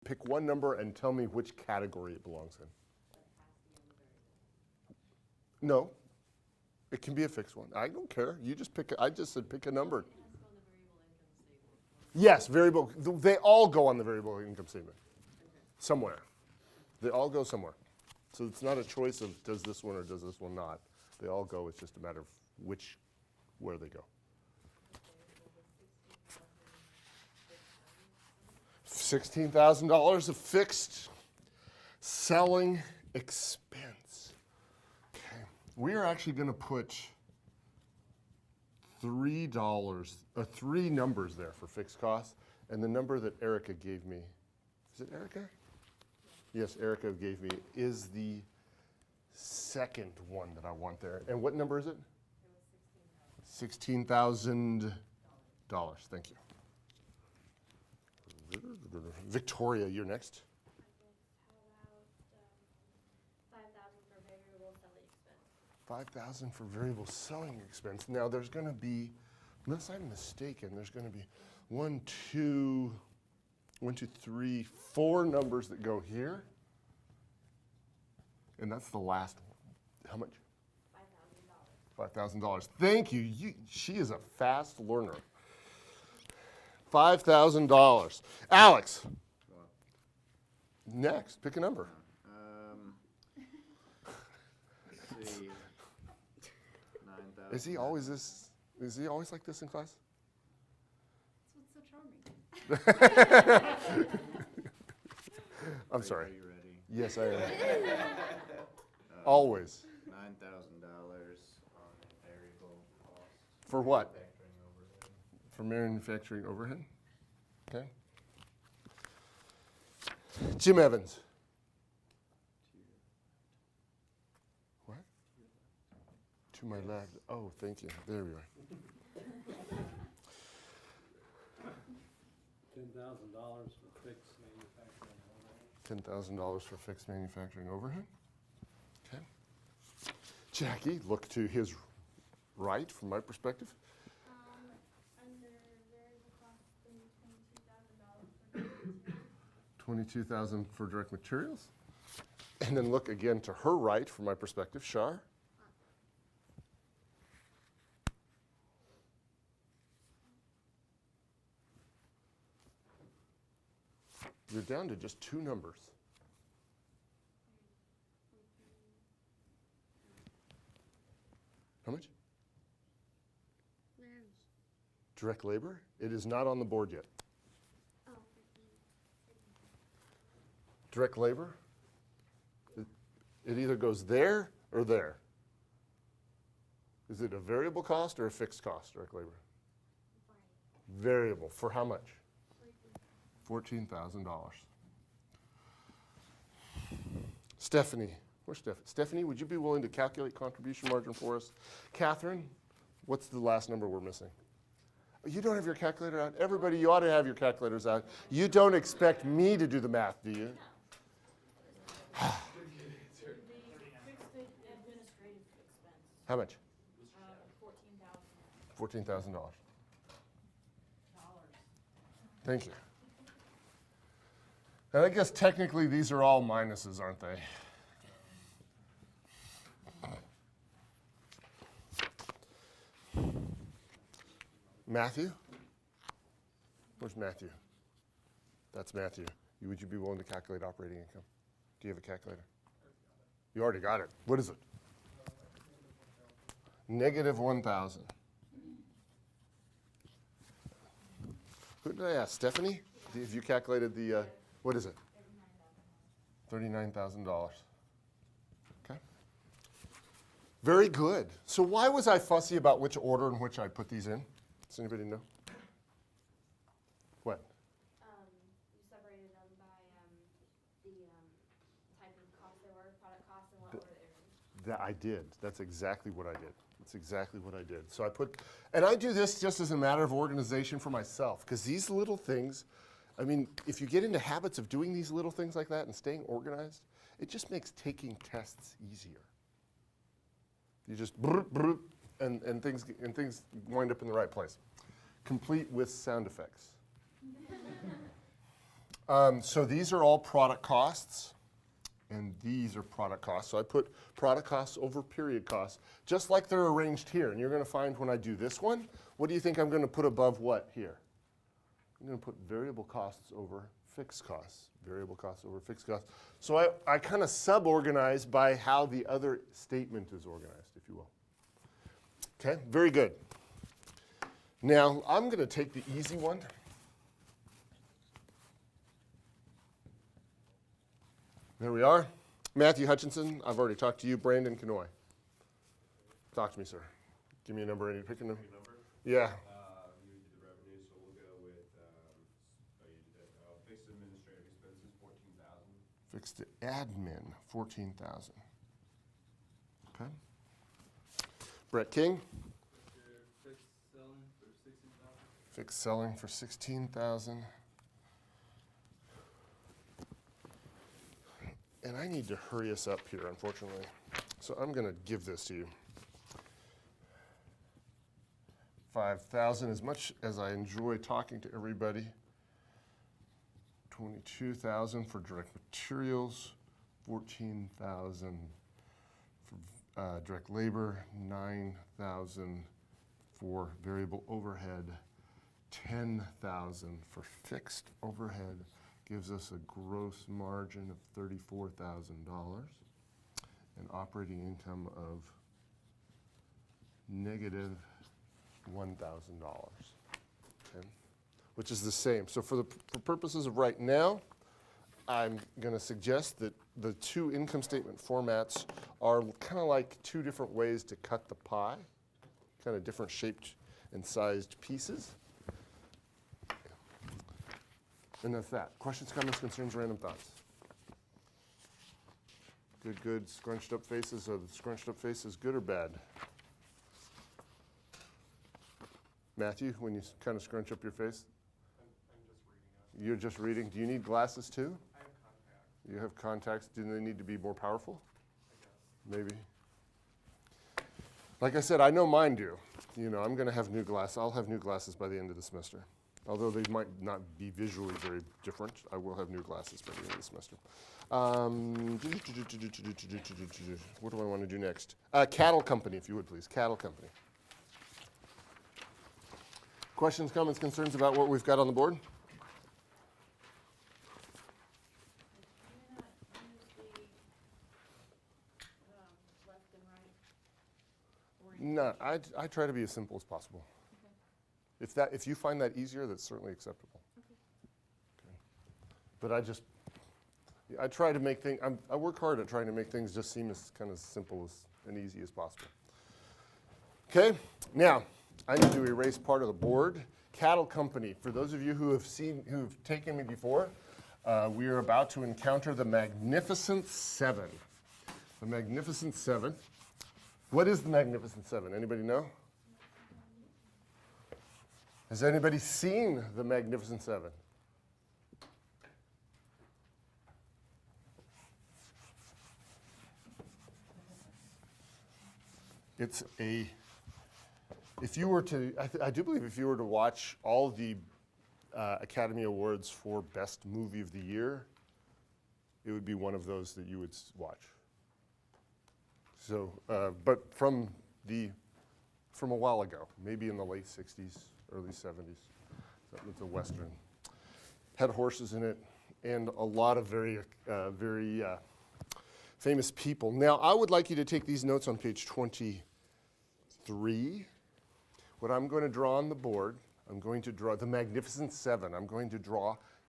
pick one number and tell me which category it belongs in. No, it can be a fixed one. I don't care. You just pick. I just said pick a number. Yes, variable. They all go on the variable income statement. Somewhere. They all go somewhere. So it's not a choice of does this one or does this one not. They all go. It's just a matter of where they go. $16,000 of fixed selling expense. Okay. We are actually going to put three numbers there for fixed costs, and the number that Erica gave me, is it Erica? Yes, Erica gave me, is the second one that I want there. And what number is it? $16,000. Thank you. Victoria, you're next. How about $5,000 for variable selling expense? $5,000 for variable selling expense. Now there's going to be, unless I'm mistaken, there's going to be 4 numbers that go here, and that's the last one. How much? $5,000. $5,000. Thank you. She is a fast learner. $5,000. Alex. Next, pick a number. Let's see. 9,000. Is he always like this in class? That's what's so charming. I'm sorry. Are you ready? Yes, I am. Always. $9,000 on variable costs. For what? Manufacturing overhead. For manufacturing overhead? Okay. Jim Evans. What? To my left. Oh, thank you. There we are. $10,000 for fixed manufacturing overhead. $10,000 for fixed manufacturing overhead. Okay. Jackie, look to his right from my perspective. Under variable costs, $22,000 for $22,000 for direct materials. And then look again to her right from my perspective, Shar. You're down to just 2 numbers. How much? Direct labor? It is not on the board yet. Oh, Direct labor? It either goes there or there. Is it a variable cost or a fixed cost, direct labor? Variable. For how much? $14,000. Stephanie. Where's Stephanie? Stephanie, would you be willing to calculate contribution margin for us? Catherine, what's the last number we're missing? You don't have your calculator out? Everybody, you ought to have your calculators out. You don't expect me to do the math, do you? The fixed administrative expense, How much? $14,000. $14,000. Thank you. And I guess technically these are all minuses, aren't they? Matthew? Where's Matthew? That's Matthew. Would you be willing to calculate operating income? Do you have a calculator? You already got it. What is it? Negative 1,000. Who did I ask? Stephanie? Have you calculated the, what is it? $39,000. Okay. Very good. So why was I fussy about which order in which I put these in? Does anybody know? What? You separated them by the type of cost they were, product costs, and what order they were in. That I did. That's exactly what I did. That's exactly what I did. So I put, and I do this just as a matter of organization for myself, because these little things, I mean, if you get into habits of doing these little things like that and staying organized, it just makes taking tests easier. You just brr, brr, and things wind up in the right place, complete with sound effects. So these are all product costs, and these are product costs. So I put product costs over period costs, just like they're arranged here. And you're going to find when I do this one, what do you think I'm going to put above what here? I'm going to put variable costs over fixed costs. Variable costs over fixed costs. So I kind of sub-organize by how the other statement is organized, if you will. Okay, very good. Now, I'm going to take the easy one. There we are. Matthew Hutchinson, I've already talked to you. Brandon Kanoy. Talk to me, sir. Give me a number. I need to pick a number. Yeah. You did the revenue, so we'll go with, fixed administrative expenses, 14,000. Fixed admin, 14,000. Okay. Brett King. Fixed selling for 16,000. Fixed selling for 16,000. And I need to hurry us up here, unfortunately. So I'm going to give this to you. 5,000, as much as I enjoy talking to everybody. 22,000 for direct materials, 14,000 for direct labor, 9,000 for variable overhead, 10,000 for fixed overhead, gives us a gross margin of $34,000, an operating income of negative $1,000, okay? Which is the same. So for purposes of right now, I'm going to suggest that the two income statement formats are kind of like two different ways to cut the pie, kind of different shaped and sized pieces. And that's that. Questions, comments, concerns, random thoughts? Good, good. Scrunched up faces. Are the scrunched up faces good or bad? Matthew, when you kind of scrunch up your face? I'm just reading it. You're just reading. Do you need glasses too? I have contacts, You have contacts. Do they need to be more powerful? I guess. Maybe. Like I said, I know mine do. You know, I'm going to have new glasses. I'll have new glasses by the end of the semester. Although they might not be visually very different, I will have new glasses by the end of the semester. What do I want to do next? Cattle company, if you would, please. Cattle company. Questions, comments, concerns about what we've got on the board? Left and right? No, I try to be as simple as possible. Okay. If you find that easier, that's certainly acceptable. Okay. But I try to make things, I work hard at trying to make things just seem as kind of simple and easy as possible. Okay, now I need to erase part of the board. Cattle company, for those of you who've taken me before, we are about to encounter the Magnificent Seven. The Magnificent Seven. What is the Magnificent Seven? Anybody know? Has anybody seen the Magnificent Seven? It's if you were to, I do believe if you were to watch all the Academy Awards for Best Movie of the Year, it would be one of those that you would watch. So, but from a while ago, maybe in the late 60s, early 70s. So it's a Western. Had horses in it and a lot of very famous people. Now, I would like you to take these notes on page 23. What I'm going to draw on the board, I'm going to draw the Magnificent Seven. I'm going to draw